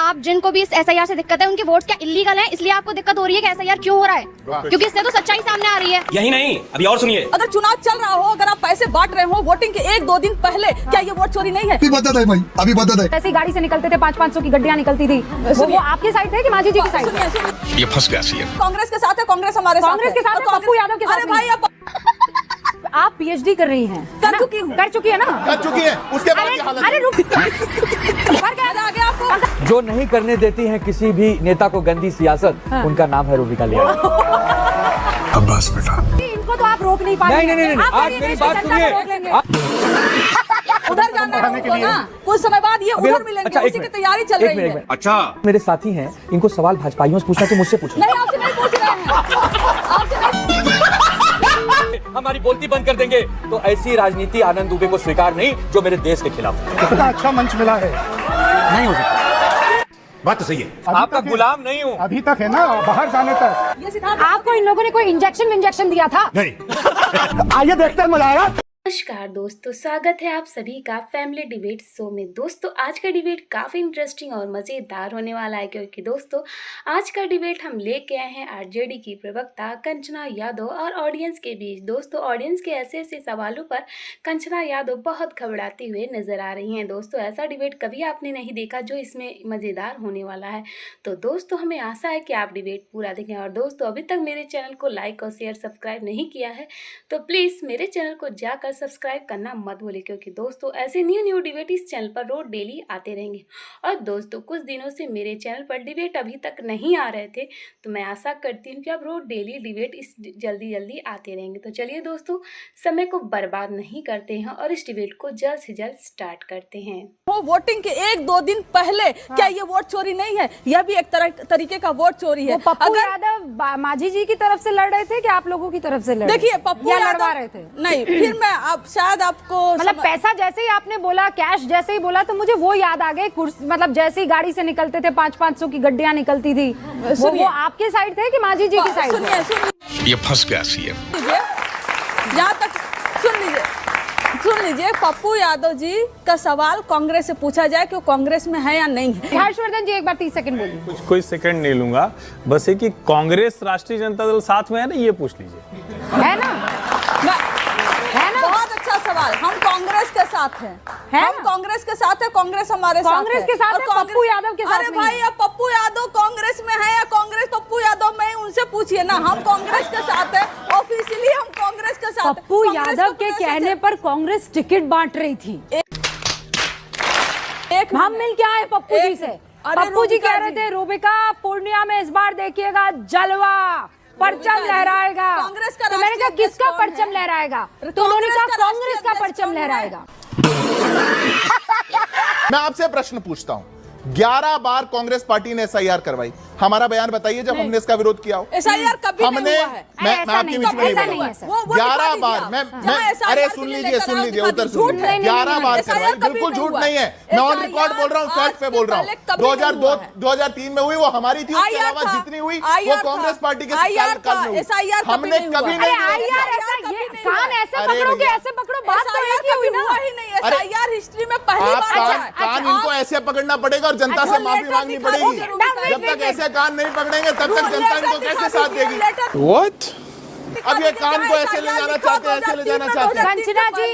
आप जिनको भी इस एसआईआर से दिक्कत है उनके वोट क्या इलीगल हैं, इसलिए आपको दिक्कत हो रही है कि एसआईआर क्यों हो रहा है? क्योंकि इससे तो सच्चाई सामने आ रही है। यही नहीं, अभी और सुनिए। अगर चुनाव चल रहा हो, अगर आप पैसे बांट रहे हो वोटिंग के 1-2 दिन पहले, क्या ये वोट चोरी नहीं है? अभी बता दे भाई, अभी बता दे। ऐसी गाड़ी से निकलते थे, 500-500 की गड्डियां निकलती थी, वो आपकी साइड थे कि मांझी जी की साइड? ये फंस गया सीएम। कांग्रेस के साथ है, कांग्रेस हमारे साथ कांग्रेस के साथ है, पप्पू यादव के साथ। अरे भाई आप पीएचडी कर रही हैं, कर चुकी हूँ, कर चुकी है ना? कर चुकी है, उसके बाद की हालत। अरे रुक, आगे आपको जो नहीं करने देती हैं किसी भी नेता को गंदी सियासत, उनका नाम है रूबिका लिया। अब बस बेटा, इनको तो आप रोक नहीं पाएंगे। नहीं, आज मेरी बात सुनिए। उधर जाना है उनको ना, कुछ समय बाद ये उधर मिलेंगे, उसी की तैयारी चल रही है। अच्छा, मेरे साथी हैं, इनको सवाल भाजपाइयों से पूछना तो मुझसे पूछना। नहीं, आपसे नहीं पूछ रहे हैं, आपसे हमारी बोलती बंद कर देंगे तो ऐसी राजनीति आनंद दुबे को स्वीकार नहीं जो मेरे देश के खिलाफ है। कितना अच्छा मंच मिला है। नहीं हो सकता। बात तो सही है। आपका गुलाम नहीं हूँ। अभी तक है ना, बाहर जाने तक। आपको इन लोगों ने कोई इंजेक्शन दिया था? नहीं। आइए देखते हैं, मजा आएगा। नमस्कार दोस्तों, स्वागत है आप सभी का फैमिली डिबेट शो में। दोस्तों आज का डिबेट काफ़ी इंटरेस्टिंग और मज़ेदार होने वाला है, क्योंकि दोस्तों आज का डिबेट हम लेके आए हैं आरजेडी की प्रवक्ता कंचना यादव और ऑडियंस के बीच। दोस्तों ऑडियंस के ऐसे ऐसे सवालों पर कंचना यादव बहुत घबराते हुए नज़र आ रही हैं। दोस्तों ऐसा डिबेट कभी आपने नहीं देखा जो इसमें मज़ेदार होने वाला है। तो दोस्तों हमें आशा है कि आप डिबेट पूरा देखें। और दोस्तों अभी तक मेरे चैनल को लाइक और शेयर सब्सक्राइब नहीं किया है तो प्लीज़ मेरे चैनल को जाकर सब्सक्राइब करना मत भूलिए, क्योंकि दोस्तों ऐसे न्यू डिबेट इस चैनल पर रोज डेली आते रहेंगे। और दोस्तों कुछ दिनों से मेरे चैनल पर डिबेट अभी तक नहीं आ रहे थे, तो मैं आशा करती हूँ कि अब रोज डेली डिबेट इस जल्दी आते रहेंगे। तो चलिए दोस्तों समय को बर्बाद नहीं करते हैं और इस डिबेट को जल्द से जल्द स्टार्ट करते हैं। वो वोटिंग के 1-2 दिन पहले, क्या ये वोट चोरी नहीं है? यह भी एक तरीके का वोट चोरी है। पप्पू यादव मांझी जी की तरफ से लड़ रहे थे कि आप लोगों की तरफ से लड़ रहे थे? देखिए पप्पू लड़वा रहे थे। नहीं, फिर मैं अब शायद आपको मतलब पैसा जैसे ही आपने बोला, कैश जैसे ही बोला, तो मुझे वो याद आ गए। मतलब जैसे ही गाड़ी से निकलते थे, 500-500 की गड्डियां निकलती थी, वो आपके साइड थे कि मांझी जी की साइड? ये फंस गया सीएम। जहाँ तक सुन लीजिए, पप्पू यादव जी का सवाल कांग्रेस से पूछा जाए कि वो कांग्रेस में है या नहीं है। हर्षवर्धन जी एक बार 30 सेकंड बोलिए। कोई सेकंड नहीं लूंगा, बस ये कि कांग्रेस राष्ट्रीय जनता दल साथ में है ना, ये पूछ लीजिए। है ना? बहुत अच्छा सवाल। हम कांग्रेस के साथ हैं, हम कांग्रेस के साथ है, कांग्रेस हमारे साथ है। कांग्रेस के साथ है, पप्पू यादव के साथ अरे भाई, अब पप्पू यादव कांग्रेस में है या कांग्रेस पप्पू यादव में, उनसे पूछिए ना। हम कांग्रेस के साथ है, ऑफिशियली हम कांग्रेस के साथ। पप्पू यादव के कहने पर कांग्रेस टिकट बांट रही थी। हम मिल के आए पप्पू जी से। पप्पू जी कह रहे थे रूबिका पूर्णिया में इस बार देखिएगा जलवा, परचम लहराएगा। कांग्रेस का, तो मैंने कहा किसका परचम लहराएगा? तो उन्होंने कहा कांग्रेस का परचम लहराएगा। मैं आपसे प्रश्न पूछता हूं, 11 बार कांग्रेस पार्टी ने एसआईआर करवाई, हमारा बयान बताइए जब हमने इसका विरोध किया हो। एसआईआर कभी हमने नहीं हुआ है। मैं आपकी बीच में नहीं बोलूंगा। 11 बार मैं अरे सुन लीजिए उधर सुन, 11 बार करवाई, बिल्कुल झूठ नहीं है। मैं ऑन रिकॉर्ड बोल रहा हूँ, फैक्ट पे बोल रहा हूँ। 2002-2003 में हुई वो हमारी थी, उसके अलावा जितनी हुई वो कांग्रेस पार्टी के काल में हुई। हमने कभी नहीं। कान ऐसे पकड़ो कि ऐसे पकड़ो, बात तो एक ही हुई ना। एसआईआर हिस्ट्री में पहली बार। कान इनको ऐसे पकड़ना पड़ेगा और जनता से माफी मांगनी पड़ेगी। जब तक ऐसे कान नहीं पकड़ेंगे तब तक जनता इनको कैसे साथ देगी? What? अब ये कान को ऐसे ले जाना चाहते हैं, ऐसे ले जाना चाहते हैं। कंचना जी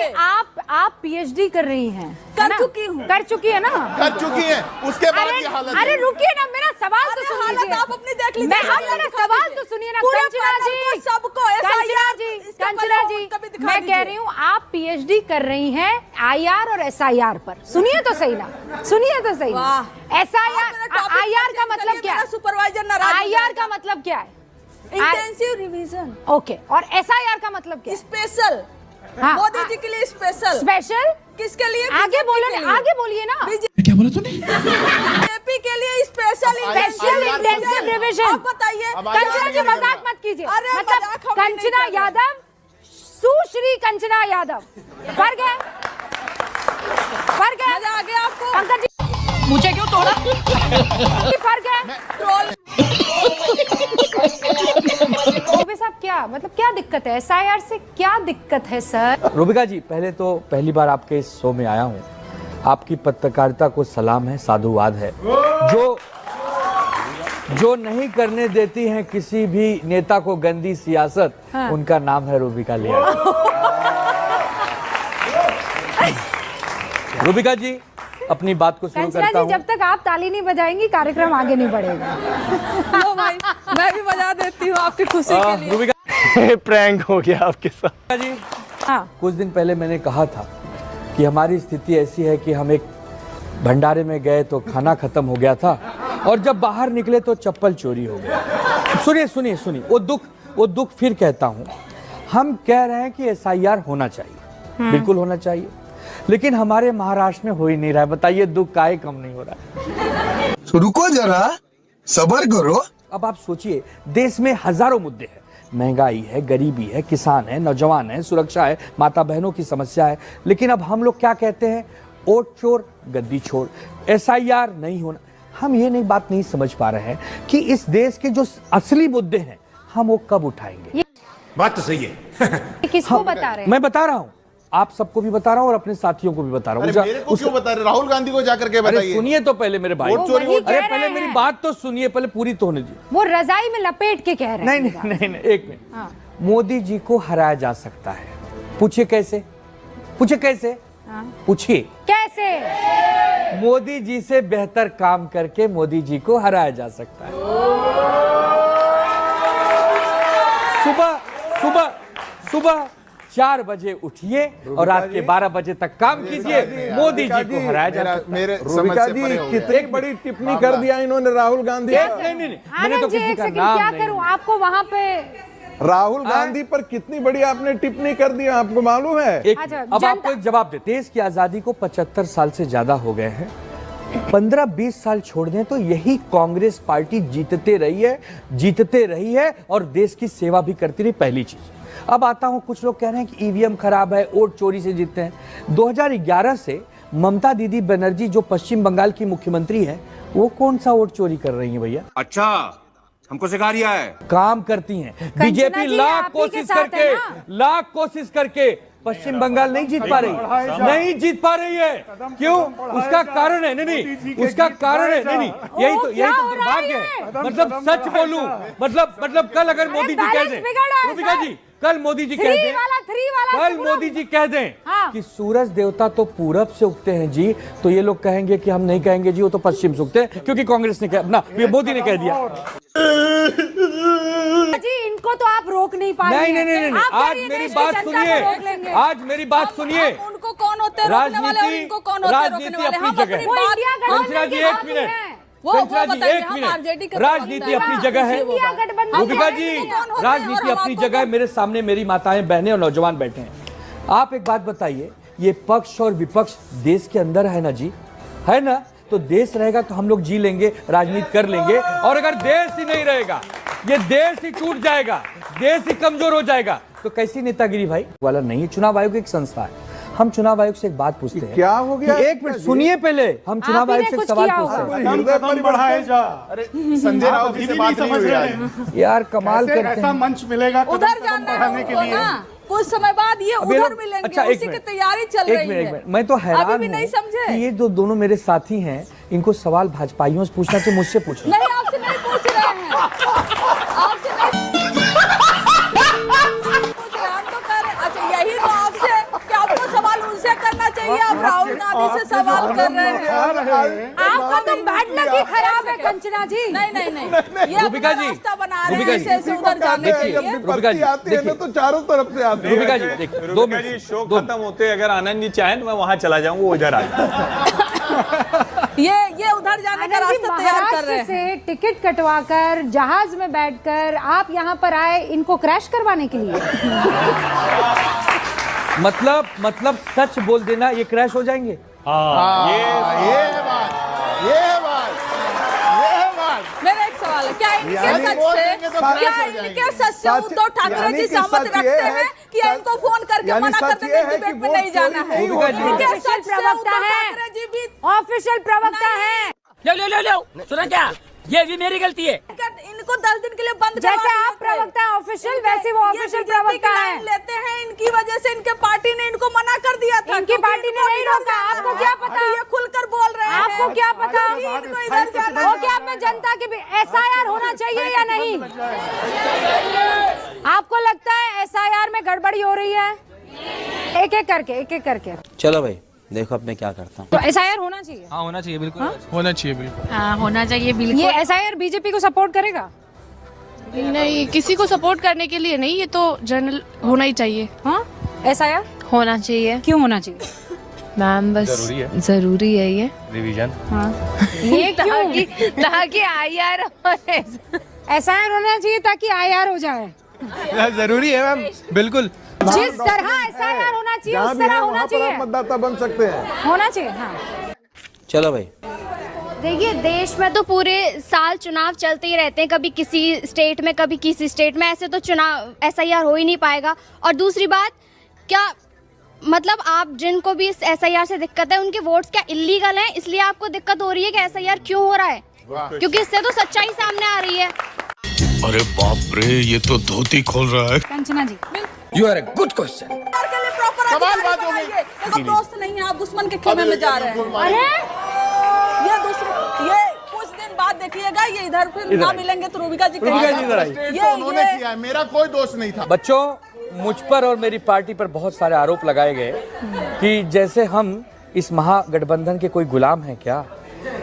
आप पीएचडी कर रही हैं? कर चुकी हूँ। कर चुकी है ना? कर चुकी है, उसके बाद की हालत। अरे रुकिए ना, मेरा सवाल तो सुन लीजिए। आप अपनी देख लीजिए। मेरा सवाल तो सुनिए ना कंचना जी। सबको कंचना जी मैं कह रही हूँ आप पीएचडी कर रही हैं आईआर और एसआईआर पर। सुनिए तो सही ना, सुनिए तो सही ना। आईआर का मतलब क्या है? सुपरवाइजर नाराज। आईआर का मतलब क्या है? Intensive revision. ओके, और एसआईआर का मतलब क्या है? स्पेशल। मोदी जी के लिए स्पेशल। स्पेशल किसके लिए? आगे बोलो, आगे बोलिए ना। क्या बोला तूने? बीजेपी के लिए स्पेशल इंटेंसिव रिवीजन। आप बताइए। कंचना जी मजाक मत कीजिए। मतलब कंचना यादव, सुश्री कंचना यादव, फर्क है? मजा आ गया आपको? पंकज जी मुझे क्यों तोड़ा? फर्क है? साहब क्या मतलब क्या दिक्कत है? एसआईआर से क्या दिक्कत है सर? रूबिका जी, पहले तो पहली बार आपके इस शो में आया हूँ आपकी पत्रकारिता को सलाम है, साधुवाद है। जो नहीं करने देती हैं किसी भी नेता को गंदी सियासत, उनका नाम है रूबिका लियाकत। रूबिका जी, अपनी बात को शुरू करता हूँ। जब तक आप ताली नहीं बजाएंगी कार्यक्रम आगे नहीं बढ़ेगा। लो भाई, मैं भी बजा देती हूँ आपकी खुशी के लिए। रूबिका प्रैंक हो गया आपके साथ जी। हाँ। कुछ दिन पहले मैंने कहा था कि हमारी स्थिति ऐसी है कि हम एक भंडारे में गए तो खाना खत्म हो गया था और जब बाहर निकले तो चप्पल चोरी हो गया। सुनिए सुनिए सुनिए, वो दुख फिर कहता हूँ। हम कह रहे हैं कि SIR होना चाहिए, बिल्कुल होना चाहिए, लेकिन हमारे महाराष्ट्र में हो ही नहीं रहा है। बताइए दुख काहे कम नहीं हो रहा है? तो रुको जरा, सब्र करो। अब आप सोचिए, देश में हजारों मुद्दे हैं, महंगाई है, गरीबी है, किसान है, नौजवान है, सुरक्षा है, माता बहनों की समस्या है, लेकिन अब हम लोग क्या कहते हैं? वोट चोर गद्दी छोड़, SIR नहीं होना। हम ये बात नहीं समझ पा रहे हैं कि इस देश के जो असली मुद्दे हैं हम वो कब उठाएंगे। बात तो सही है। किसको बता रहे हैं? मैं बता रहा हूँ, आप सबको भी बता रहा हूँ और अपने साथियों को भी बता रहा हूँ। मेरे को क्यों बता रहे? राहुल गांधी को जाकर के बताइए। सुनिए तो पहले मेरे भाई, अरे पहले मेरी बात तो सुनिए, पहले पूरी तो होने दीजिए। वो रजाई में लपेट के कह रहे हैं। नहीं, एक मिनट। मोदी जी को हराया जा सकता है। पूछिए कैसे? पूछिए कैसे? मोदी जी से बेहतर काम करके मोदी जी को हराया जा सकता है। सुबह 4 बजे उठिए और रात के 12 बजे तक काम कीजिए, मोदी जी को हराया जा सकता है। मेरे रूबिका जी, कितनी बड़ी टिप्पणी कर दिया इन्होंने राहुल गांधी। नहीं, मैंने तो किसी का नाम क्या नहीं। करूं? आपको वहां पे राहुल गांधी पर कितनी बड़ी आपने टिप्पणी कर दी, आपको मालूम है? अब आपको एक जवाब दे। देश की आजादी को 75 साल से ज्यादा हो गए हैं। 15-20 साल छोड़ दें तो यही कांग्रेस पार्टी जीतते रही है और देश की सेवा भी करती रही। पहली चीज। अब आता हूं, कुछ लोग कह रहे हैं कि EVM खराब है, वोट चोरी से जीतते हैं। 2011 से ममता दीदी बनर्जी जो पश्चिम बंगाल की मुख्यमंत्री है, वो कौन सा वोट चोरी कर रही है भैया? अच्छा, हमको सिखा रिया है। काम करती हैं। बीजेपी लाख कोशिश करके पश्चिम बंगाल नहीं जीत पा रही है। क्यों? उसका कारण है उसका कारण है यही तो दुर्भाग्य है। मतलब सच बोलूं, मतलब कल अगर मोदी जी कह दें, रूबिका जी, कल मोदी जी कह दें कि सूरज देवता तो पूरब से उगते हैं जी, तो ये लोग कहेंगे कि हम नहीं कहेंगे जी, वो तो पश्चिम से उगते हैं, क्योंकि कांग्रेस ने ये मोदी ने कह दिया। जी, इनको तो आप रोक नहीं पा रहे। नहीं, आज मेरी बात सुनिए। उनको कौन होते हैं रोकने वाले और इनको कौन होते हैं रोकने वाले? हम अपनी बात, कंचना जी एक मिनट, राजनीति अपनी जगह है। रूबिका जी, राजनीति अपनी जगह है। मेरे सामने मेरी माताएं, बहनें और नौजवान बैठे हैं। आप एक बात बताइए, ये पक्ष और विपक्ष देश के अंदर है ना जी, है ना? तो देश रहेगा तो हम लोग जी लेंगे, राजनीति कर लेंगे। और अगर देश ही नहीं रहेगा, ये देश ही टूट जाएगा, देश ही कमजोर हो जाएगा, तो कैसी नेतागिरी भाई वाला नहीं है। चुनाव आयोग एक संस्था है। हम चुनाव आयोग से एक बात पूछते हैं। क्या हो गया? एक मिनट सुनिए, पहले हम चुनाव आयोग से एक सवाल पूछते हैं। अरे संजय राउत जी से बात नहीं हुई आज। यार कमाल करते हैं। ऐसा मंच मिलेगा उधर जाना है के लिए। कुछ समय बाद ये उधर मिलेंगे। अच्छा, उसी की तैयारी चल रही है। मैं तो हैरान अभी भी नहीं समझे कि ये जो दोनों मेरे साथी हैं, इनको सवाल भाजपाइयों से पूछना चाहिए, मुझसे पूछो। नहीं, आपसे नहीं पूछ रहे हैं, आपसे नहीं पूछ रहे हम तो कर। अच्छा, यही तो आपसे कि आपको सवाल उनसे करना चाहिए, आप राहुल गांधी से सवाल कर रहे हैं। आपका तो बैड लक ही खराब है कंचना जी। नहीं, ये रूबिका जी, रास्ता बना रहे हैं ऐसे उधर जाने के लिए। रूबिका जी आते हैं तो चारों तरफ से आते हैं। रूबिका जी, देखिए, 2 मिनट शो खत्म होते, अगर आनंद जी चाहें तो मैं वहां चला जाऊंगा, वो इधर आ ये उधर जाने का रास्ता तैयार कर रहे हैं। से टिकट कटवाकर जहाज में बैठकर आप यहाँ पर आए इनको क्रैश करवाने के लिए। मतलब सच बोल देना, ये क्रैश हो जाएंगे। ये बात। मेरा एक सवाल है, क्या इनके सच से उद्धव ठाकरे जी सहमत रखते हैं कि इनको फोन करके मना कर देंगे डिबेट में नहीं जाना है? इनके सच से उद्धव ठाकरे जी भी ऑफिशियल प्रवक्ता है। लो सुना क्या? ये भी मेरी गलती है। इनको 10 दिन के लिए बंद जैसे आप प्रवक्ता है ऑफिशियल, वैसे वो ऑफिशियल प्रवक्ता है। लेते हैं, इनकी वजह से इनके पार्टी ने इनको मना कर दिया था। इनकी पार्टी ने नहीं रोका, आपको क्या पता? ये खुलकर बोल रहे हैं, आपको क्या पता? वो क्या मैं जनता के SIR होना चाहिए या नहीं? आपको लगता है SIR में गड़बड़ी हो रही है? एक एक करके चलो भाई देखो अब मैं क्या करता हूँ। तो SIR होना चाहिए। हाँ होना चाहिए, बिल्कुल होना चाहिए, बिल्कुल हाँ होना चाहिए बिल्कुल। ये SIR बीजेपी को सपोर्ट करेगा? नहीं, किसी को सपोर्ट करने के लिए नहीं, ये तो जनरल होना ही चाहिए। हाँ SIR होना चाहिए। क्यों होना चाहिए मैम? बस जरूरी है ये रिवीजन। हाँ ये क्यों? ताकि IR SIR होना चाहिए ताकि IR हो जाए। जरूरी है मैम, बिल्कुल। जिस तरह SIR होना चाहिए उस तरह होना चाहिए, मतदाता बन सकते हैं, होना चाहिए। हाँ चलो भाई देखिए, देश में तो पूरे साल चुनाव चलते ही रहते हैं, कभी किसी स्टेट में कभी किसी स्टेट में, ऐसे तो चुनाव SIR हो ही नहीं पाएगा। और दूसरी बात, क्या मतलब आप जिनको भी इस SIR से दिक्कत है उनके वोट्स क्या इलीगल हैं, इसलिए आपको दिक्कत हो रही है कि SIR क्यों हो रहा है? क्योंकि इससे तो सच्चाई सामने आ रही है। अरे बाप रे, ये तो धोती खोल रहा है। Kanchana ji, you are a good question. सवाल बात हो गई। देखो दोस्त नहीं है, आप दुश्मन के खेमे में जा रहे हैं। अरे ये कुछ दिन बाद देखिएगा, ये इधर फिर ना मिलेंगे तो रूबिका जी उन्होंने किया है, मेरा कोई दोष नहीं था। बच्चों, मुझ पर और मेरी पार्टी पर बहुत सारे आरोप लगाए गए कि जैसे हम इस महागठबंधन के कोई गुलाम हैं क्या।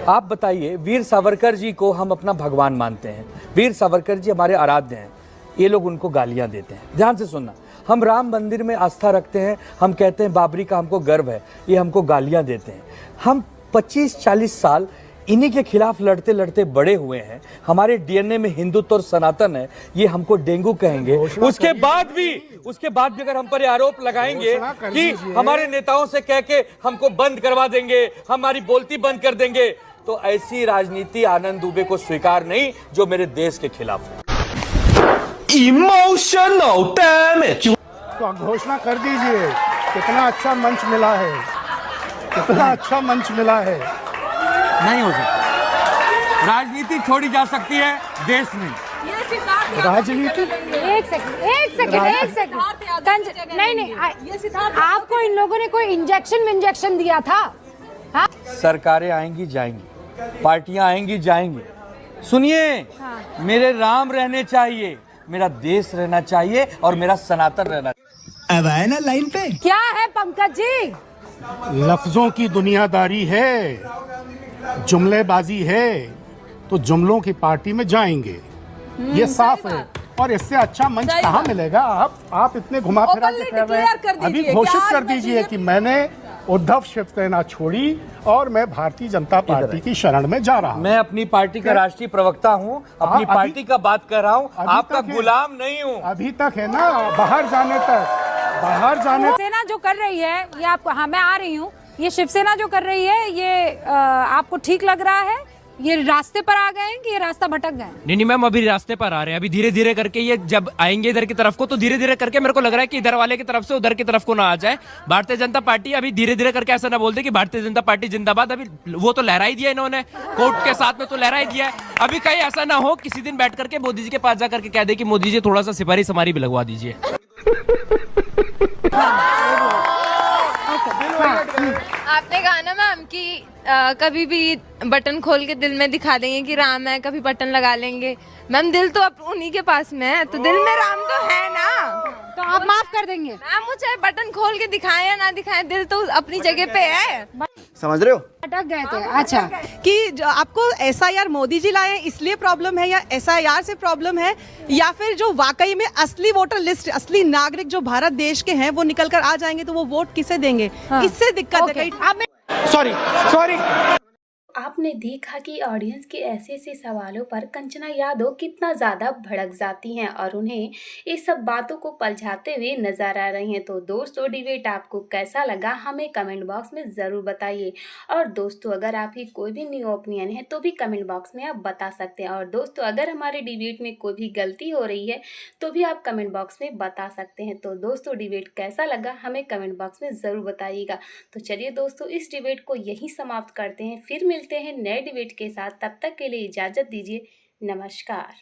आप बताइए, वीर सावरकर जी को हम अपना भगवान मानते हैं, वीर सावरकर जी हमारे आराध्य हैं, ये लोग उनको गालियां देते हैं। ध्यान से सुनना, हम राम मंदिर में आस्था रखते हैं, हम कहते हैं बाबरी का हमको गर्व है, ये हमको गालियां देते हैं। हम 25-40 साल इन्हीं के खिलाफ लड़ते लड़ते बड़े हुए हैं, हमारे DNA में हिंदुत्व और सनातन है, ये हमको डेंगू कहेंगे। उसके बाद भी अगर हम पर आरोप लगाएंगे कि हमारे नेताओं से कह के हमको बंद करवा देंगे, हमारी बोलती बंद कर देंगे, तो ऐसी राजनीति आनंद दुबे को स्वीकार नहीं जो मेरे देश के खिलाफ है। Emotional damage. तो घोषणा कर दीजिए, कितना अच्छा मंच मिला है, कितना अच्छा मंच मिला है। नहीं हो सकता, राजनीति छोड़ी जा सकती है, देश में राजनीति। एक सेकंड नहीं, आपको इन लोगों ने कोई इंजेक्शन दिया था? हाँ? सरकारें आएंगी जाएंगी, पार्टियां आएंगी जाएंगी, सुनिए, मेरे राम रहने चाहिए, मेरा देश रहना चाहिए और मेरा सनातन रहना चाहिए। अब आए ना लाइन पे। क्या है पंकज जी? लफ्जों की दुनियादारी है, जुमलेबाजी है, तो जुमलों की पार्टी में जाएंगे, ये साफ है। और इससे अच्छा मंच कहाँ मिलेगा? आप इतने घुमा फिरा के कह रहे हैं, अभी घोषित कर दीजिए कि मैंने उद्धव शिवसेना छोड़ी और मैं भारतीय जनता पार्टी की शरण में जा रहा हूँ। मैं अपनी पार्टी का राष्ट्रीय प्रवक्ता हूँ, अपनी पार्टी का बात कर रहा हूँ, आपका गुलाम नहीं हूँ। अभी तक है ना, बाहर जाने शिवसेना जो कर रही है ये आपको, हाँ मैं आ रही हूँ, ये शिवसेना जो कर रही है ये आपको ठीक लग रहा है? ये रास्ते पर आ गए हैं कि ये रास्ता भटक गए? नहीं मैम, अभी रास्ते पर आ रहे हैं, अभी धीरे धीरे करके ये जब आएंगे इधर की तरफ को, तो धीरे धीरे करके मेरे को लग रहा है कि इधर वाले की तरफ से उधर की तरफ को ना आ जाए। भारतीय जनता पार्टी अभी धीरे धीरे करके ऐसा ना बोलते कि भारतीय जनता पार्टी जिंदाबाद, अभी वो तो लहरा ही दिया इन्होंने, कोर्ट के साथ में तो लहरा ही दिया है। अभी कहीं ऐसा ना हो किसी दिन बैठ करके मोदी जी के पास जाकर के कह दे कि मोदी जी थोड़ा सा सिपाही समारी भी लगवा दीजिए। आपने कहा ना मैम कि कभी भी बटन खोल के दिल में दिखा देंगे कि राम है, कभी बटन लगा लेंगे। मैम दिल तो अब उन्हीं के पास में है, तो दिल में राम तो है ना, तो आप माफ कर देंगे? मैम वो चाहे बटन खोल के दिखाएं या ना दिखाएं, दिल तो अपनी जगह पे है। समझ रहे हो? अटक गए थे। अच्छा, कि जो आपको SIR मोदी जी लाए इसलिए प्रॉब्लम है, या SIR से प्रॉब्लम है, या फिर जो वाकई में असली वोटर लिस्ट, असली नागरिक जो भारत देश के हैं वो निकल कर आ जाएंगे तो वो वोट किसे देंगे? हाँ। इससे दिक्कत है। सॉरी आपने देखा कि ऑडियंस के ऐसे ऐसे सवालों पर कंचना यादव कितना ज़्यादा भड़क जाती हैं और उन्हें इस सब बातों को पलझाते हुए नजर आ रही हैं। तो दोस्तों, डिबेट आपको कैसा लगा हमें कमेंट बॉक्स में ज़रूर बताइए। और दोस्तों, अगर आपकी कोई भी न्यू ओपिनियन है तो भी कमेंट बॉक्स में आप बता सकते हैं। और दोस्तों, अगर हमारे डिबेट में कोई भी गलती हो रही है तो भी आप कमेंट बॉक्स में बता सकते हैं। तो दोस्तों, डिबेट कैसा लगा हमें कमेंट बॉक्स में ज़रूर बताइएगा। तो चलिए दोस्तों, इस डिबेट को यहीं समाप्त करते हैं, फिर मिलते हैं नए डिबेट के साथ। तब तक के लिए इजाज़त दीजिए, नमस्कार।